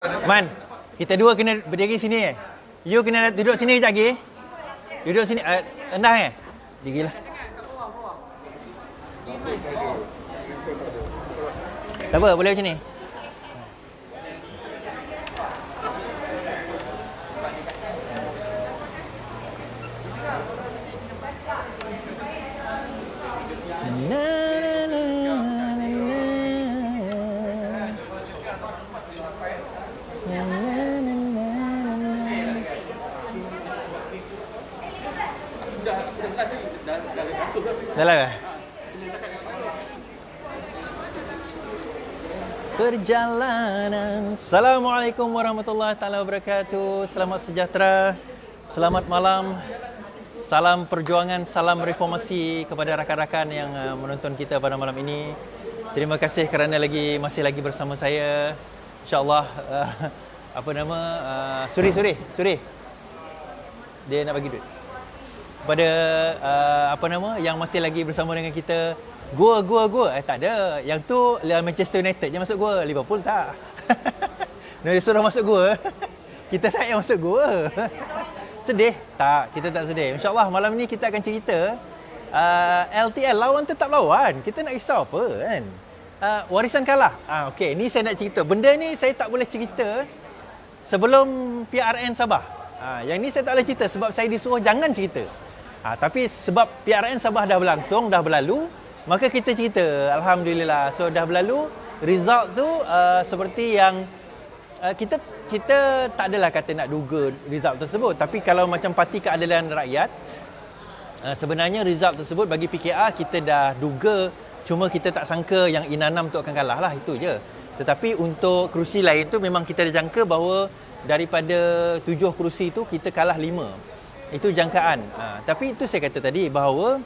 Man, kita dua kena berdiri sini eh. You kena duduk sini sekejap lagi. Duduk sini. Rendah eh. Dirilah. Tak apa, boleh macam ni. Dah lah. Perjalanan. Assalamualaikum warahmatullahi taala wabarakatuh. Selamat sejahtera. Selamat malam. Salam perjuangan, salam reformasi kepada rakan-rakan yang menonton kita pada malam ini. Terima kasih kerana masih lagi bersama saya. InsyaAllah Suri. Dia nak bagi duit. Pada yang masih lagi bersama dengan kita. Gua. Tak ada. Yang tu Manchester United je masuk gua. Liverpool tak. Dia suruh masuk gua. Kita tak payah masuk gua. Sedih? Tak, kita tak sedih. InsyaAllah malam ni kita akan cerita LTL lawan tetap lawan. Kita nak risau apa kan? Warisan kalah. Okey, ni saya nak cerita. Benda ni saya tak boleh cerita sebelum PRN Sabah. Yang ni saya tak boleh cerita sebab saya disuruh jangan cerita. Tapi sebab PRN Sabah dah berlangsung, dah berlalu, maka kita cerita. Alhamdulillah. So dah berlalu, result tu seperti yang kita tak adalah kata nak duga result tersebut. Tapi kalau macam Parti Keadilan Rakyat, sebenarnya result tersebut bagi PKR kita dah duga, cuma kita tak sangka yang Inanam tu akan kalah lah, itu je. Tetapi untuk kerusi lain tu memang kita dah jangka bahawa daripada 7 kerusi tu kita kalah 5. Itu jangkaan. Tapi itu saya kata tadi bahawa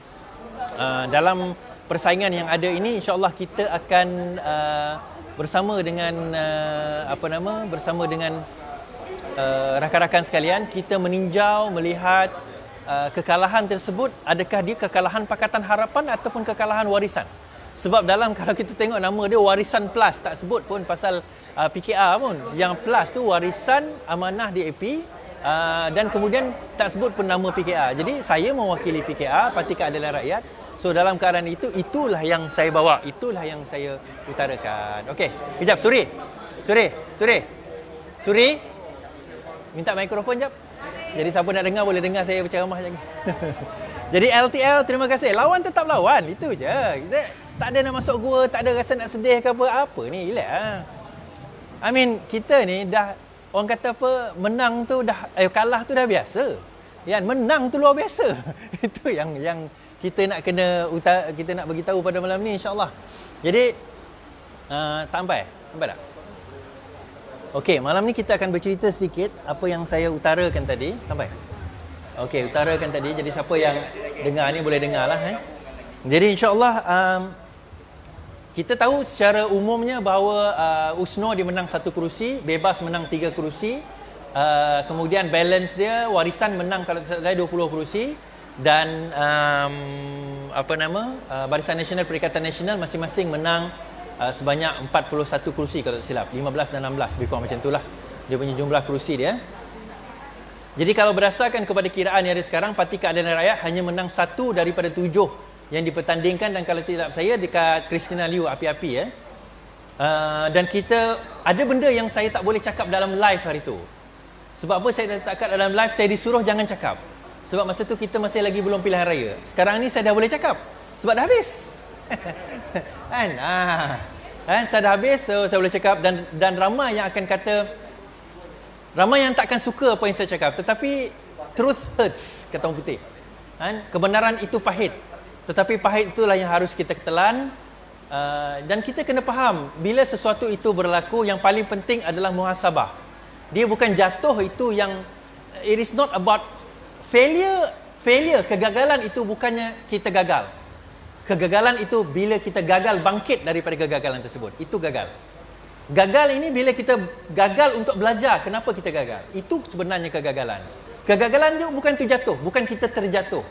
dalam persaingan yang ada ini, insya-Allah kita akan bersama dengan rakan-rakan sekalian, kita meninjau melihat kekalahan tersebut, adakah dia kekalahan Pakatan Harapan ataupun kekalahan warisan. Sebab kalau kita tengok nama dia Warisan Plus, tak sebut pun pasal PKR pun. Yang plus tu Warisan Amanah DAP, dan kemudian tak sebut pun nama PKR. Jadi saya mewakili PKR, Parti Keadilan Rakyat. So dalam keadaan itu, itulah yang saya bawa, itulah yang saya utarakan. Okey, kejap. Suri, minta mikrofon jap. Jadi siapa nak dengar boleh dengar saya berceramah lagi. Jadi LTL, terima kasih. Lawan tetap lawan, itu je. Kita tak ada nak masuk gua, tak ada rasa nak sedih ke apa ni, relax. I mean, kita ni dah, orang kata apa, menang tu dah, kalah tu dah biasa. Kan, menang tu luar biasa. Itu yang kita nak kita nak bagi tahu pada malam ni, insya-Allah. Jadi tak sampai tak? Okey, malam ni kita akan bercerita sedikit apa yang saya utarakan tadi. Sampai? Okey, utarakan tadi. Jadi siapa yang dengar ni boleh dengarlah. Jadi insya-Allah kita tahu secara umumnya bahawa USNO dia menang 1 kerusi, Bebas menang 3 kerusi. Kemudian balance dia Warisan menang kalau tak salah 20 kerusi. Dan Barisan Nasional, Perikatan Nasional masing-masing menang sebanyak 41 kerusi kalau tak silap, 15 dan 16, lebih kurang macam itulah dia punya jumlah kerusi dia. Jadi kalau berdasarkan kepada kiraan yang ada sekarang, Parti Keadilan Rakyat hanya menang 1 daripada 7 yang dipertandingkan, dan kalau tidak saya dekat Christina Liu api-api dan kita ada benda yang saya tak boleh cakap dalam live hari tu. Sebab apa saya tak cakap dalam live? Saya disuruh jangan cakap. Sebab masa tu kita masih lagi belum pilihan raya. Sekarang ni saya dah boleh cakap sebab dah habis. Saya dah habis, so saya boleh cakap. Dan ramai yang akan kata, ramai yang takkan suka apa yang saya cakap, tetapi truth hurts, kata orang putih. Kebenaran itu pahit, tetapi pahit itulah yang harus kita telan. Dan kita kena faham, bila sesuatu itu berlaku, yang paling penting adalah muhasabah. Dia bukan jatuh itu yang, it is not about failure, kegagalan itu bukannya kita gagal. Kegagalan itu bila kita gagal bangkit daripada kegagalan tersebut. Itu gagal. Gagal ini bila kita gagal untuk belajar kenapa kita gagal. Itu sebenarnya kegagalan. Kegagalan itu bukan tu jatuh, bukan kita terjatuh.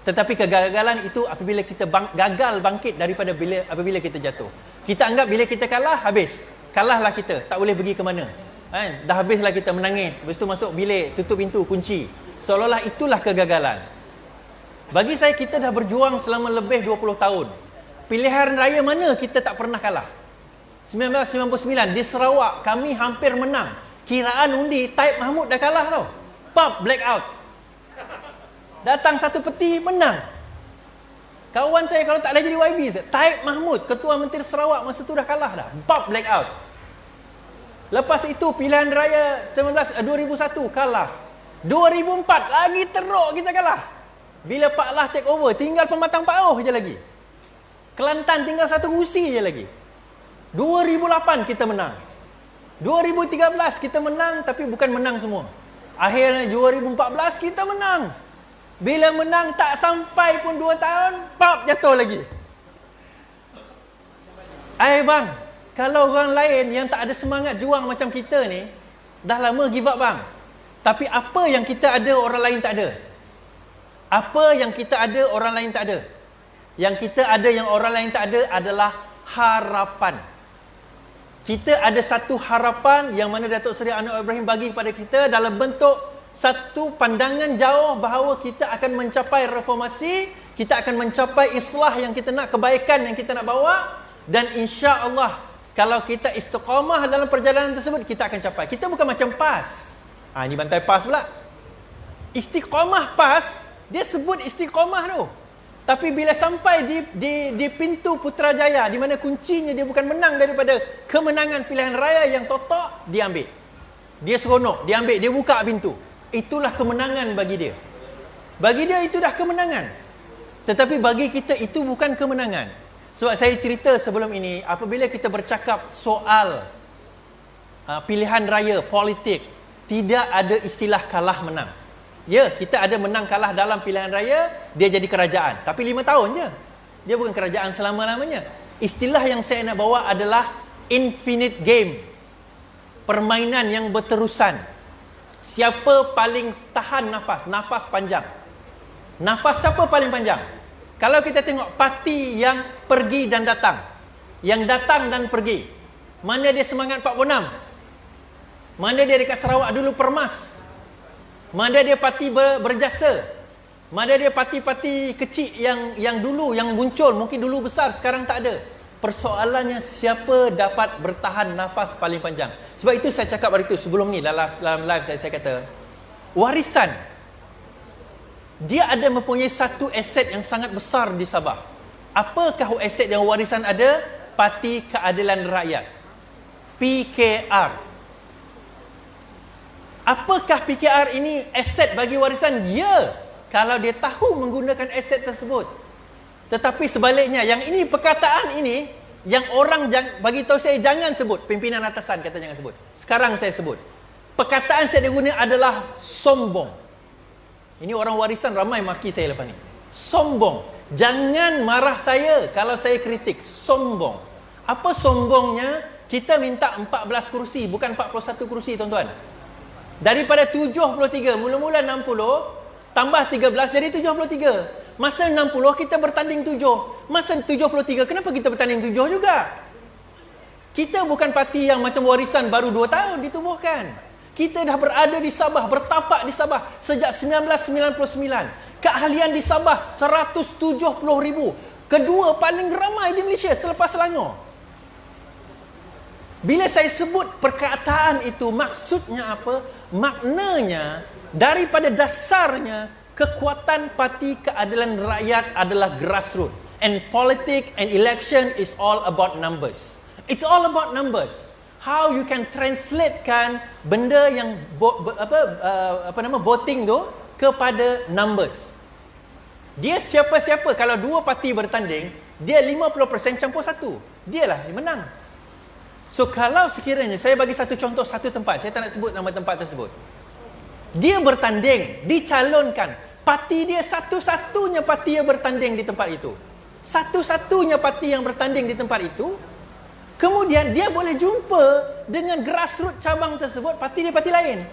Tetapi kegagalan itu apabila kita gagal bangkit daripada apabila kita jatuh. Kita anggap bila kita kalah, habis. Kalahlah kita, tak boleh pergi ke mana. Kan? Dah habislah kita menangis. Lepas tu masuk bilik, tutup pintu, kunci. Seolah-olah itulah kegagalan. Bagi saya, kita dah berjuang selama lebih 20 tahun. Pilihan raya mana kita tak pernah kalah? 1999 di Sarawak, kami hampir menang. Kiraan undi, Taib Mahmud dah kalah tau. Pop, blackout. Datang satu peti, menang. Kawan saya kalau tak dah jadi YB, Taib Mahmud, Ketua Menteri Sarawak masa tu dah kalah dah. Pop, blackout. Lepas itu pilihan raya 2001 kalah. 2004 lagi teruk kita kalah. Bila Pak Lah take over, tinggal Pematang Pauh je lagi. Kelantan tinggal satu kursi je lagi. 2008 kita menang. 2013 kita menang, tapi bukan menang semua. Akhirnya 2014 kita menang. Bila menang tak sampai pun 2 tahun, pop, jatuh lagi. Bang, kalau orang lain yang tak ada semangat juang macam kita ni, dah lama give up bang. Tapi apa yang kita ada orang lain tak ada? Apa yang kita ada orang lain tak ada? Yang kita ada yang orang lain tak ada adalah harapan. Kita ada satu harapan yang mana Datuk Seri Anwar Ibrahim bagi kepada kita dalam bentuk satu pandangan jauh bahawa kita akan mencapai reformasi, kita akan mencapai islah yang kita nak, kebaikan yang kita nak bawa, dan insya-Allah kalau kita istiqamah dalam perjalanan tersebut, kita akan capai. Kita bukan macam PAS. Ini bantai PAS pula. Istiqamah PAS, dia sebut istiqamah tu. Tapi bila sampai di pintu Putrajaya, di mana kuncinya dia bukan menang daripada kemenangan pilihan raya yang totok, dia ambil. Dia seronok, dia ambil, dia buka pintu. Itulah kemenangan bagi dia. Bagi dia itu dah kemenangan. Tetapi bagi kita itu bukan kemenangan. Sebab saya cerita sebelum ini, apabila kita bercakap soal pilihan raya, politik, tidak ada istilah kalah menang. Ya, kita ada menang kalah dalam pilihan raya, dia jadi kerajaan. Tapi 5 tahun je. Dia bukan kerajaan selama-lamanya. Istilah yang saya nak bawa adalah infinite game. Permainan yang berterusan. Siapa paling tahan nafas? Nafas panjang. Nafas siapa paling panjang? Kalau kita tengok parti yang pergi dan datang. Yang datang dan pergi. Mana dia semangat 46? Mana dia dekat Sarawak dulu Permas? Mana dia parti berjasa? Mana dia parti-parti kecil yang dulu, yang muncul, mungkin dulu besar, sekarang tak ada. Persoalannya siapa dapat bertahan nafas paling panjang. Sebab itu saya cakap hari itu, sebelum ni dalam live saya kata, warisan, dia ada mempunyai satu aset yang sangat besar di Sabah. Apakah aset yang warisan ada? Parti Keadilan Rakyat, PKR. Apakah PKR ini aset bagi warisan? Ya, kalau dia tahu menggunakan aset tersebut. Tetapi sebaliknya, yang ini, perkataan ini, yang orang bagi tahu saya jangan sebut. Pimpinan atasan kata jangan sebut. Sekarang saya sebut. Perkataan saya guna adalah sombong. Ini orang warisan ramai maki saya lepas ni. Sombong. Jangan marah saya kalau saya kritik. Sombong. Apa sombongnya? Kita minta 14 kursi, bukan 41 kursi, tuan-tuan. Daripada 73, mula-mula 60, tambah 13 jadi 73. Masa 60 kita bertanding 7. Masa 73 kenapa kita bertanding 7 juga? Kita bukan parti yang macam warisan baru 2 tahun ditubuhkan. Kita dah berada di Sabah, bertapak di Sabah sejak 1999. Keahlian di Sabah 170,000. Kedua paling ramai di Malaysia selepas Selangor. Bila saya sebut perkataan itu, maksudnya apa? Maknanya, daripada dasarnya, kekuatan Parti Keadilan Rakyat adalah grassroots. And politics and election is all about numbers. It's all about numbers. How you can translatekan benda yang voting tu kepada numbers. Dia siapa-siapa, kalau dua parti bertanding, dia 50% campur 1. Dialah yang menang. So kalau sekiranya, saya bagi satu contoh satu tempat, saya tak nak sebut nama tempat tersebut. Dia bertanding, dicalonkan. Parti dia satu-satunya parti yang bertanding di tempat itu. Satu-satunya parti yang bertanding di tempat itu. Kemudian dia boleh jumpa dengan grassroots cabang tersebut, parti dia parti lain.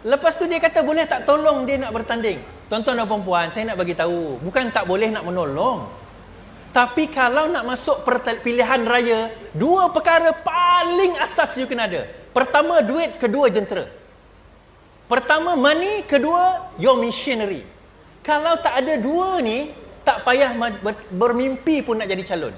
Lepas tu dia kata boleh tak tolong dia nak bertanding. Tuan-tuan dan puan-puan, saya nak bagi tahu, bukan tak boleh nak menolong. Tapi kalau nak masuk pilihan raya, dua perkara paling asas you kena ada. Pertama duit, kedua jentera. Pertama money, kedua your missionary. Kalau tak ada dua ni, tak payah bermimpi pun nak jadi calon.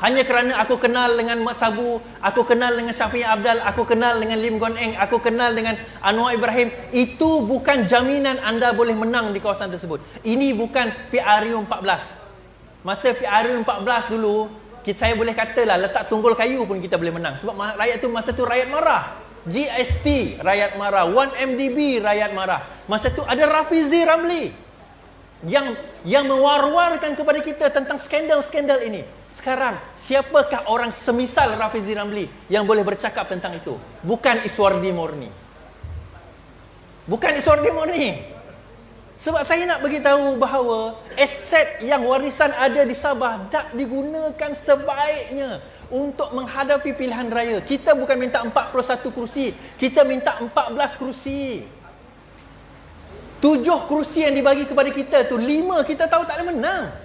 Hanya kerana aku kenal dengan Mat Sabu, aku kenal dengan Syafiq Abdal, aku kenal dengan Lim Guan Eng, aku kenal dengan Anwar Ibrahim, itu bukan jaminan anda boleh menang di kawasan tersebut. Ini bukan PRU 14. Masa PRU 14 dulu, saya boleh katalah letak tunggul kayu pun kita boleh menang. Sebab rakyat tu masa tu rakyat marah. GST rakyat marah, 1MDB rakyat marah. Masa tu ada Rafizi Ramli yang mewar-warkan kepada kita tentang skandal-skandal ini. Sekarang, siapakah orang semisal Rafizi Ramli yang boleh bercakap tentang itu? Bukan Iswardi Morni. Bukan Iswardi Morni. Sebab saya nak beritahu bahawa aset yang warisan ada di Sabah tak digunakan sebaiknya untuk menghadapi pilihan raya. Kita bukan minta 41 kerusi, kita minta 14 kerusi. 7 kerusi yang dibagi kepada kita tu, 5 kita tahu tak boleh menang.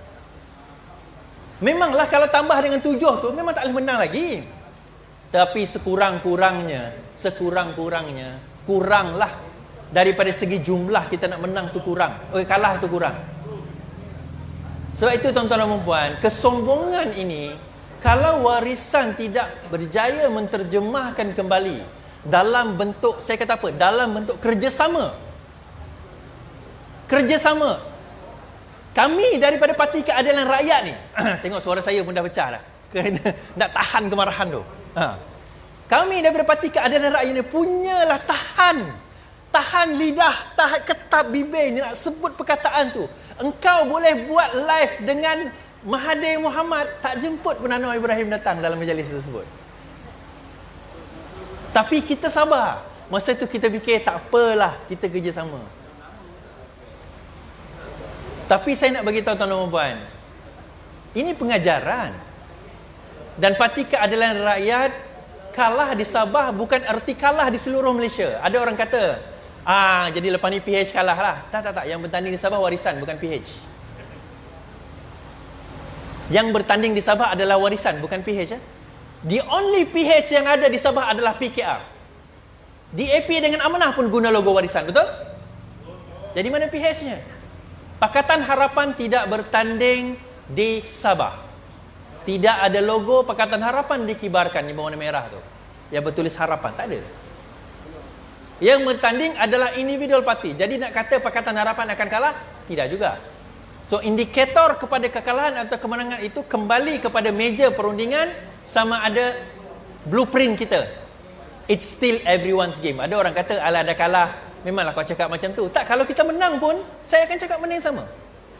Memanglah kalau tambah dengan 7 tu memang tak boleh menang lagi. Tapi sekurang-kurangnya kuranglah daripada segi jumlah kita nak menang tu kurang. Kalah tu kurang. Sebab itu tuan-tuan dan puan, kesombongan ini kalau warisan tidak berjaya menterjemahkan kembali dalam bentuk, saya kata apa? Dalam bentuk kerjasama. Kami daripada Parti Keadilan Rakyat ni, tengok suara saya pun dah pecah dah. Kerana nak tahan kemarahan tu. Kami daripada Parti Keadilan Rakyat ni punyalah tahan lidah, tahan ketap bibir ni nak sebut perkataan tu. Engkau boleh buat live dengan Mahathir Mohamad, tak jemput pun Anwar Ibrahim datang dalam majlis tersebut. Tapi kita sabar. Masa tu kita fikir tak apalah, kita kerjasama. Tapi saya nak bagi tahu tuan-tuan dan puan, ini pengajaran. Dan Parti Keadilan Rakyat kalah di Sabah bukan erti kalah di seluruh Malaysia. Ada orang kata, jadi lepas ni PH kalah lah. Tak. Yang bertanding di Sabah warisan, bukan PH. Yang bertanding di Sabah adalah warisan, bukan PH. The only PH yang ada di Sabah adalah PKR. DAP dengan Amanah pun guna logo warisan, betul? Jadi mana PH-nya? Pakatan Harapan tidak bertanding di Sabah. Tidak ada logo Pakatan Harapan dikibarkan di berwarna merah tu, yang bertulis harapan, tak ada. Yang bertanding adalah individual parti. Jadi nak kata Pakatan Harapan akan kalah? Tidak juga. So indikator kepada kekalahan atau kemenangan itu kembali kepada meja perundingan sama ada blueprint kita. It's still everyone's game. Ada orang kata ala ada kalah, memanglah kau cakap macam tu. Tak, kalau kita menang pun saya akan cakap benda yang sama.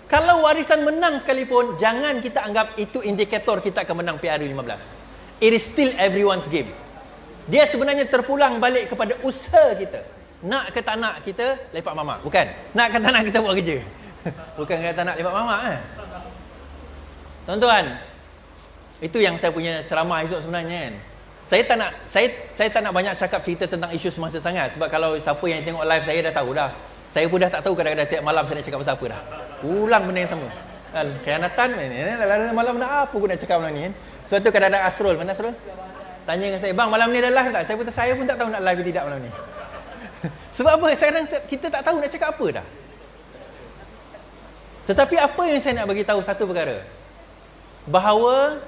Kalau warisan menang sekalipun, jangan kita anggap itu indikator kita akan menang PRU 15. It is still everyone's game. Dia sebenarnya terpulang balik kepada usaha kita. Nak ke tak nak kita lepak mamak? Bukan. Nak ke tak nak kita buat kerja? Bukan kata nak lepak mamak. Tuan-tuan, itu yang saya punya ceramah esok sebenarnya kan. Saya tak nak banyak cakap cerita tentang isu semasa sangat. Sebab kalau siapa yang tengok live saya dah tahu dah. Saya pun dah tak tahu kadang-kadang tiap malam saya nak cakap pasal apa dah. Ulang benda yang sama. Khianatan malam nak apa aku nak cakap malam ni kan. Sebab tu kadang-kadang Asrul, mana Asrul? Tanya dengan saya, bang malam ni dah live tak? Saya pun tak tahu nak live ke tidak malam ni. Sebab apa? Sekarang kita tak tahu nak cakap apa dah. Tetapi apa yang saya nak bagi tahu satu perkara. Bahawa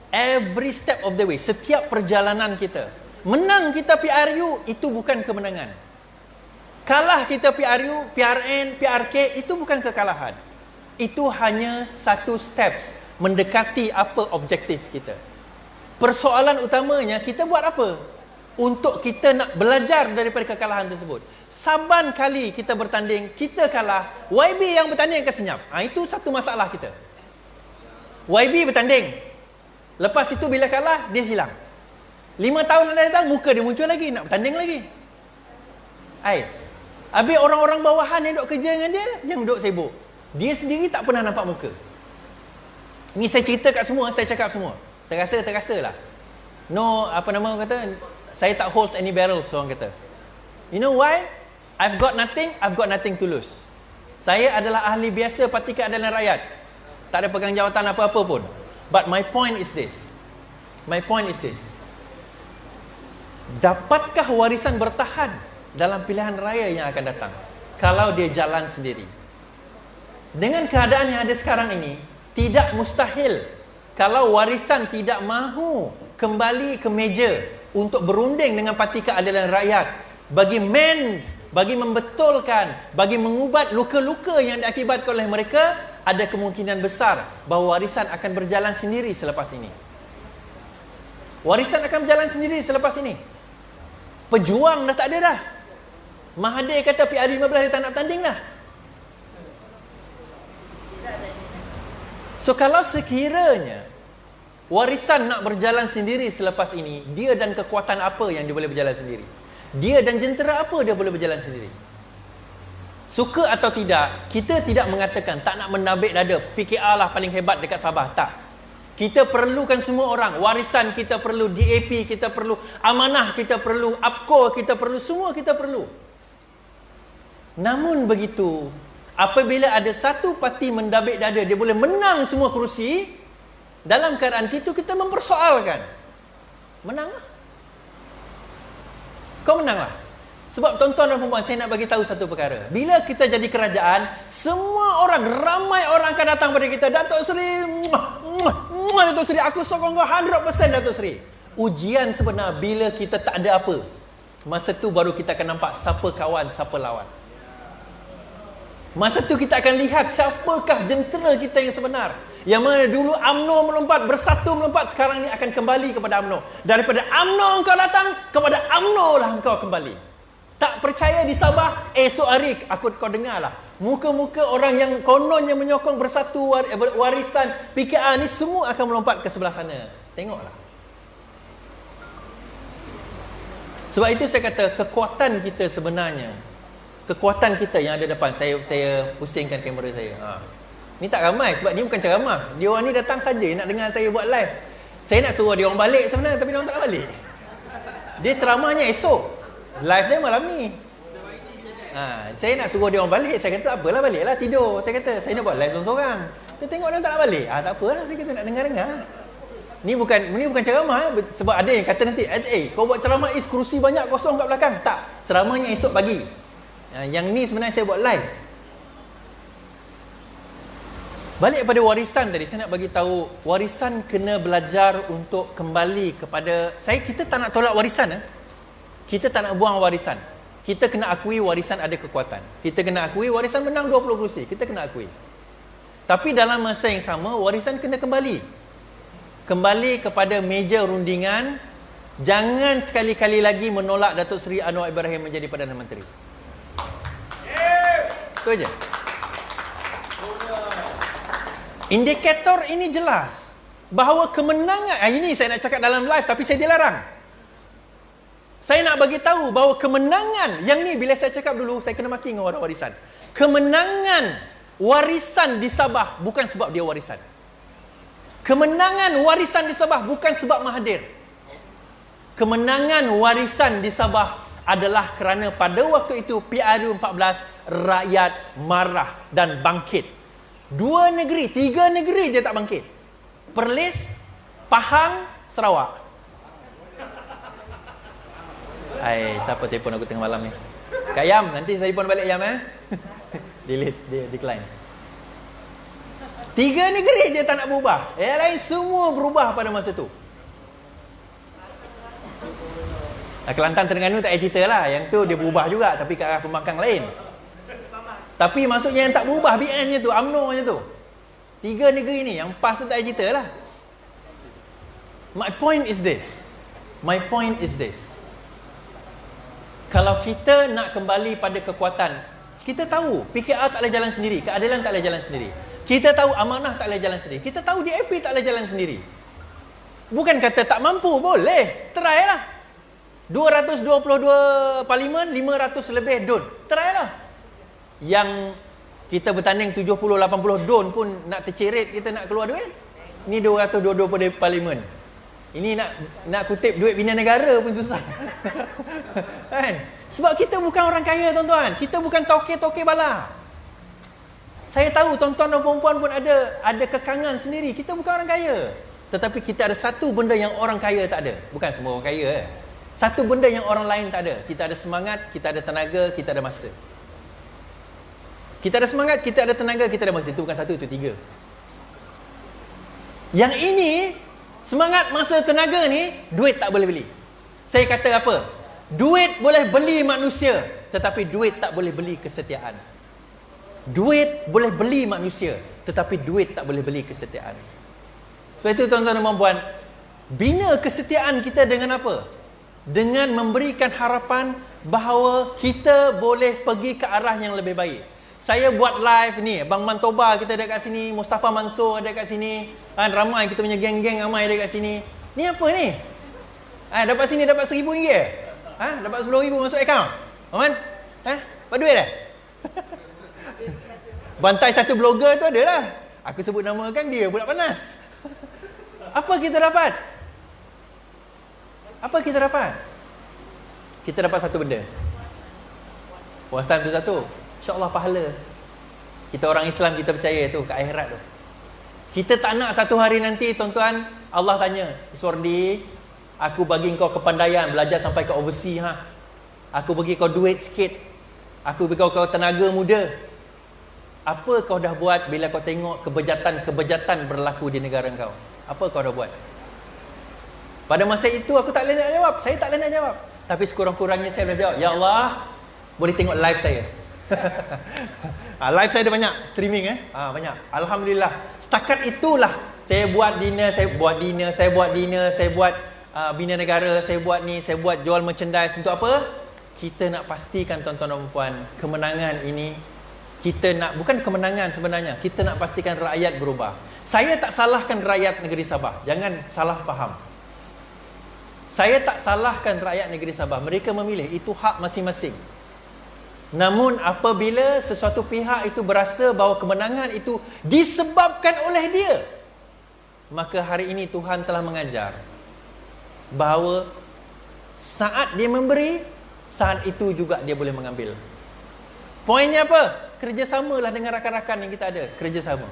every step of the way, setiap perjalanan kita, menang kita PRU itu bukan kemenangan. Kalah kita PRU, PRN, PRK itu bukan kekalahan. Itu hanya satu steps mendekati apa objektif kita. Persoalan utamanya kita buat apa untuk kita nak belajar daripada kekalahan tersebut. Saban kali kita bertanding, kita kalah, YB yang bertanding akan senyap. Itu satu masalah kita. YB bertanding, lepas itu bila kalah, dia hilang. 5 tahun akan datang, muka dia muncul lagi, nak bertanding lagi. Habis orang-orang bawahan yang duduk kerja dengan dia, yang duduk sibuk. Dia sendiri tak pernah nampak muka. Ni saya cerita kat semua, saya cakap semua. Terasa lah. No, apa nama orang kata, saya tak hold any barrels, orang kata. You know why? I've got nothing to lose. Saya adalah ahli biasa Parti Keadilan Rakyat. Tak ada pegang jawatan apa-apa pun. But my point is this. Dapatkah warisan bertahan dalam pilihan raya yang akan datang kalau dia jalan sendiri? Dengan keadaan yang ada sekarang ini, tidak mustahil kalau warisan tidak mahu kembali ke meja untuk berunding dengan Parti Keadilan Rakyat bagi bagi membetulkan, bagi mengubat luka-luka yang diakibatkan oleh mereka, ada kemungkinan besar bahawa warisan akan berjalan sendiri selepas ini. Warisan akan berjalan sendiri selepas ini. Pejuang dah tak ada dah. Mahathir kata PR15 dia tak nak tanding dah. So kalau sekiranya warisan nak berjalan sendiri selepas ini, dia dan kekuatan apa yang dia boleh berjalan sendiri? Dia dan jentera apa dia boleh berjalan sendiri? Suka atau tidak, kita tidak mengatakan tak nak menabik dada PKR lah paling hebat dekat Sabah. Tak. Kita perlukan semua orang. Warisan kita perlu, DAP kita perlu, amanah kita perlu, APCO kita perlu, semua kita perlu. Namun begitu, apabila ada satu parti mendabik dada, dia boleh menang semua kerusi, dalam keadaan itu kita mempersoalkan. Menanglah. Kau menanglah. Sebab tuan-tuan dan puan-puan, saya nak bagi tahu satu perkara. Bila kita jadi kerajaan, semua orang, ramai orang akan datang pada kita. Datuk Seri, Datuk Seri, aku sokong kau 100% Datuk Seri. Ujian sebenar bila kita tak ada apa. Masa tu baru kita akan nampak siapa kawan, siapa lawan. Masa tu kita akan lihat siapakah jentera kita yang sebenar. Yang mana dulu UMNO melompat, bersatu melompat, sekarang ni akan kembali kepada UMNO. Daripada UMNO engkau datang, kepada UMNO lah engkau kembali. Tak percaya di Sabah, esok hari kau dengarlah. Muka-muka orang yang kononnya menyokong bersatu warisan PKR ni semua akan melompat ke sebelah sana. Tengoklah. Sebab itu saya kata kekuatan kita sebenarnya, kekuatan kita yang ada depan, saya pusingkan kamera saya. Ni tak ramai sebab dia bukan ceramah. Dia orang ni datang saja nak dengar saya buat live. Saya nak suruh dia orang balik sebenarnya, tapi dia orang tak nak balik. Dia ceramahnya esok. Live saya malam ni. Saya nak suruh dia orang balik. Saya kata apalah, baliklah tidur. Saya kata saya nak buat live seorang-seorang. Dia tengok dia tak nak balik. Tak apalah, saya kata nak dengar-dengar. Ni bukan ceramah. Sebab ada yang kata nanti, kau buat ceramah kerusi banyak kosong kat belakang. Tak, ceramahnya esok pagi. Yang ni sebenarnya saya buat live. Balik pada warisan tadi, saya nak bagi tahu warisan kena belajar untuk kembali kepada kita tak nak tolak warisan. Kita tak nak buang warisan. Kita kena akui warisan ada kekuatan. Kita kena akui warisan menang 20 kerusi. Kita kena akui. Tapi dalam masa yang sama, warisan kena kembali. Kembali kepada meja rundingan. Jangan sekali-kali lagi menolak Datuk Seri Anwar Ibrahim menjadi Perdana Menteri. Itu aja. Indikator ini jelas. Bahawa kemenangan, ini saya nak cakap dalam live tapi saya dilarang. Saya nak bagi tahu bahawa kemenangan yang ni, bila saya cakap dulu, saya kena maki dengan orang warisan. Kemenangan warisan di Sabah bukan sebab dia warisan. Kemenangan warisan di Sabah bukan sebab Mahathir. Kemenangan warisan di Sabah adalah kerana pada waktu itu PR14 rakyat marah dan bangkit. 2 negeri, 3 negeri je tak bangkit. Perlis, Pahang, Sarawak. Siapa telefon aku tengah malam ni? Kak Yam, nanti saya telefon balik Yam Delete, dia decline. 3 negeri je tak nak berubah. Yang lain semua berubah pada masa tu. Kelantan Terengganu tak payah cerita lah. Yang tu dia berubah juga, tapi ke arah pembangkang lain. Tapi maksudnya yang tak berubah BN-nya tu, UMNO-nya tu. 3 negeri ni, yang PAS tu tak payah cerita lah. My point is this. Kalau kita nak kembali pada kekuatan, kita tahu PKR tak boleh jalan sendiri, keadilan tak boleh jalan sendiri. Kita tahu amanah tak boleh jalan sendiri. Kita tahu DAP tak boleh jalan sendiri. Bukan kata tak mampu, boleh. Try lah. 222 parlimen, 500 lebih don. Try lah. Yang kita bertanding 70-80 don pun nak terceret, kita nak keluar duit. Ni 222 pada parlimen. Ini nak kutip duit bina negara pun susah. Kan? Sebab kita bukan orang kaya, tuan-tuan. Kita bukan toke-toke bala. Saya tahu tuan-tuan dan puan-puan pun ada kekangan sendiri. Kita bukan orang kaya. Tetapi kita ada satu benda yang orang kaya tak ada. Bukan semua orang kaya. Satu benda yang orang lain tak ada. Kita ada semangat, kita ada tenaga, kita ada masa. Kita ada semangat, kita ada tenaga, kita ada masa. Itu bukan satu, itu tiga. Yang ini, semangat, masa, tenaga ni, duit tak boleh beli. Saya kata apa? Duit boleh beli manusia, tetapi duit tak boleh beli kesetiaan. Duit boleh beli manusia, tetapi duit tak boleh beli kesetiaan. Sebab itu tuan-tuan dan puan-puan, bina kesetiaan kita dengan apa? Dengan memberikan harapan bahawa kita boleh pergi ke arah yang lebih baik. Saya buat live ni, Abang Mantoba kita ada kat sini, Mustafa Mansur ada kat sini, ramai kita punya geng-geng ramai ada kat sini. Ni apa ni? Dapat sini dapat RM1,000. Dapat RM10,000 masuk akaun. Aman? Dapat duit dah? Bantai satu blogger tu adalah. Aku sebut nama kan dia pula panas. Apa kita dapat? Apa kita dapat? Kita dapat satu benda. Puasan tu satu. InsyaAllah pahala. Kita orang Islam, kita percaya tu ke akhirat tu. Kita tak nak satu hari nanti tuan-tuan Allah tanya, Iswardi, aku bagi kau kepandaian belajar sampai ke overseas Aku bagi kau duit sikit. Aku bagi kau tenaga muda. Apa kau dah buat bila kau tengok kebejatan berlaku di negara kau? Apa kau dah buat? Pada masa itu aku tak boleh nak jawab. Saya tak boleh nak jawab. Tapi sekurang-kurangnya saya boleh jawab. Ya Allah, boleh tengok live saya. Live saya ada banyak streaming banyak. Alhamdulillah. Setakat itulah saya buat dinner, saya buat bina negara, saya buat ni, saya buat jual merchandise. Untuk apa? Kita nak pastikan tuan-tuan dan puan, kemenangan ini kita nak, bukan kemenangan sebenarnya, kita nak pastikan rakyat berubah. Saya tak salahkan rakyat negeri Sabah. Jangan salah faham. Saya tak salahkan rakyat negeri Sabah. Mereka memilih, itu hak masing-masing. Namun apabila sesuatu pihak itu berasa bahawa kemenangan itu disebabkan oleh dia, maka hari ini Tuhan telah mengajar bahawa saat dia memberi, saat itu juga dia boleh mengambil. Poinnya apa? Kerjasamalah dengan rakan-rakan yang kita ada. Kerjasama.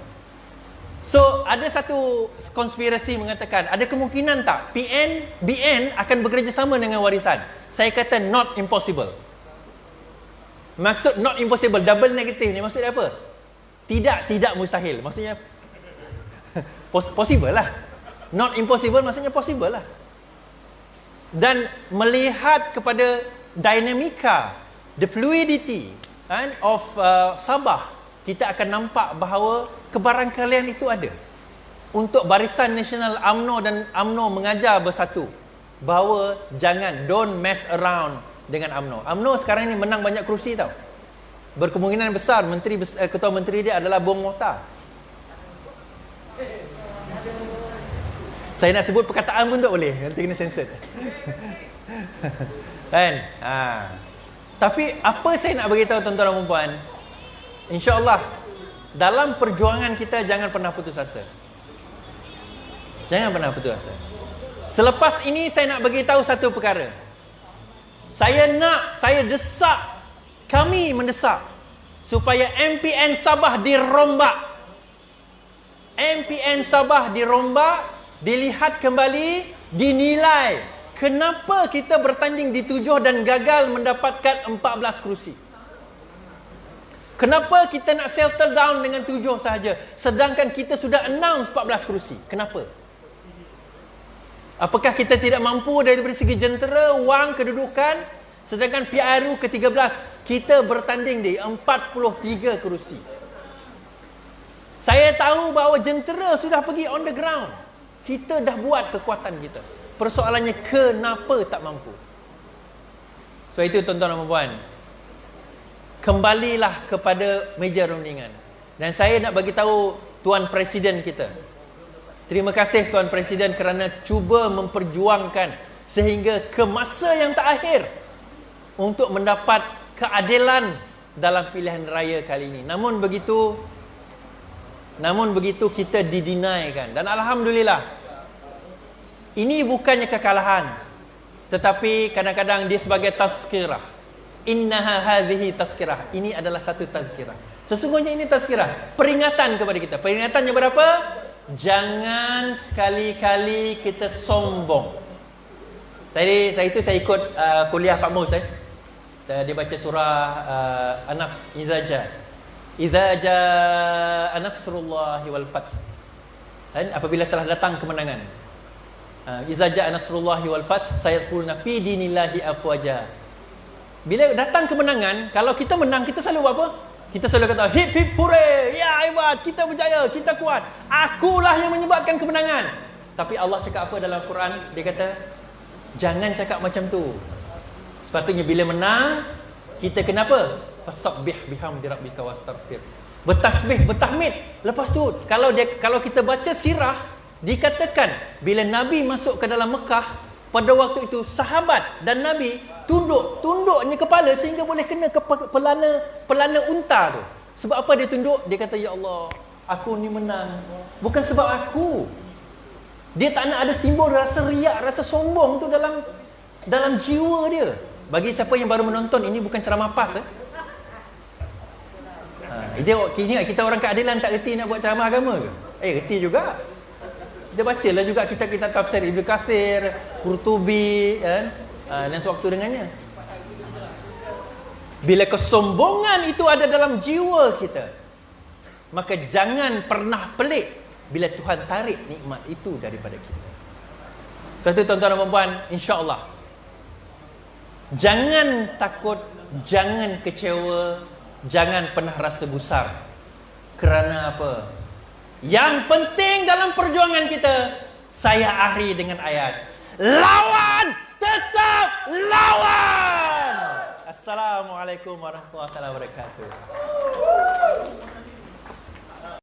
So, ada satu konspirasi mengatakan, ada kemungkinan tak BN akan bekerjasama dengan warisan? Saya kata not impossible. Maksud not impossible, double negatif ni maksudnya apa? Tidak mustahil. Maksudnya possible lah. Not impossible maksudnya possible lah. Dan melihat kepada dinamika, the fluidity of Sabah, kita akan nampak bahawa kebarangkalian itu ada. Untuk Barisan Nasional UMNO dan UMNO mengajar bersatu bahawa don't mess around dengan UMNO. UMNO sekarang ini menang banyak kerusi tau. Berkemungkinan besar ketua menteri dia adalah Bong Mokhtar. Saya nak sebut perkataan pun tak boleh, nanti kena sensor. Kan? Tapi apa saya nak beritahu tuan-tuan dan puan, insya-Allah dalam perjuangan kita jangan pernah putus asa. Jangan pernah putus asa. Selepas ini saya nak beritahu satu perkara. Saya desak, kami mendesak supaya MPN Sabah dirombak. MPN Sabah dirombak, dilihat kembali, dinilai. Kenapa kita bertanding di 7 dan gagal mendapatkan 14 kerusi? Kenapa kita nak settle down dengan 7 sahaja, sedangkan kita sudah announce 14 kerusi? Kenapa? Apakah kita tidak mampu dari segi jentera, wang, kedudukan? Sedangkan PRU ke-13, kita bertanding di 43 kerusi. Saya tahu bahawa jentera sudah pergi on the ground. Kita dah buat kekuatan kita. Persoalannya kenapa tak mampu? So itu tuan-tuan dan puan, kembalilah kepada meja rundingan. Dan saya nak bagi tahu Tuan Presiden kita, terima kasih Tuan Presiden kerana cuba memperjuangkan sehingga ke masa yang terakhir untuk mendapat keadilan dalam pilihan raya kali ini. Namun begitu kita didinaikan. Dan alhamdulillah, ini bukannya kekalahan, tetapi kadang-kadang dia sebagai tazkirah. Innaha hadhihi tazkirah. Ini adalah satu tazkirah. Sesungguhnya ini tazkirah, peringatan kepada kita. Peringatannya berapa? Jangan sekali-kali kita sombong. Tadi saya ikut kuliah Pak Mus dia baca surah Anas Idza jaa nasrullahi wal fath. Dan apabila telah datang kemenangan. Idza jaa nasrullahi wal fath sayadkhuluna fi dinillahi afwaja. Bila datang kemenangan, kalau kita menang kita selalu buat apa? Kita selalu kata hip hip hooray, ya hebat, kita berjaya, kita kuat. Akulah yang menyebabkan kemenangan. Tapi Allah cakap apa dalam Quran? Dia kata jangan cakap macam tu. Sepatutnya bila menang, kita kenapa? Fasabbih bihamdi rabbika wastaghfir. Bertasbih, bertahmid. Lepas tu, kalau kita baca sirah, dikatakan bila Nabi masuk ke dalam Mekah, pada waktu itu sahabat dan Nabi tunduknya kepala sehingga boleh kena ke pelana unta tu. Sebab apa dia tunduk? Dia kata, ya Allah, aku ni menang. Bukan sebab aku. Dia tak nak ada timbul rasa riak, rasa sombong tu dalam jiwa dia. Bagi siapa yang baru menonton, ini bukan ceramah PAS. Kita orang keadilan tak reti nak buat ceramah agama ke? Reti juga. Dia bacalah juga kitab-kitab tafsir Ibnu Katsir, Qurtubi dan sewaktu dengannya. Bila kesombongan itu ada dalam jiwa kita, maka jangan pernah pelik bila Tuhan tarik nikmat itu daripada kita. Satu tuan-tuan dan puan, insya-Allah jangan takut, jangan kecewa, jangan pernah rasa gusar. Kerana apa? Yang penting dalam perjuangan kita, saya akhiri dengan ayat, lawan, tetap lawan. Assalamualaikum warahmatullahi wabarakatuh.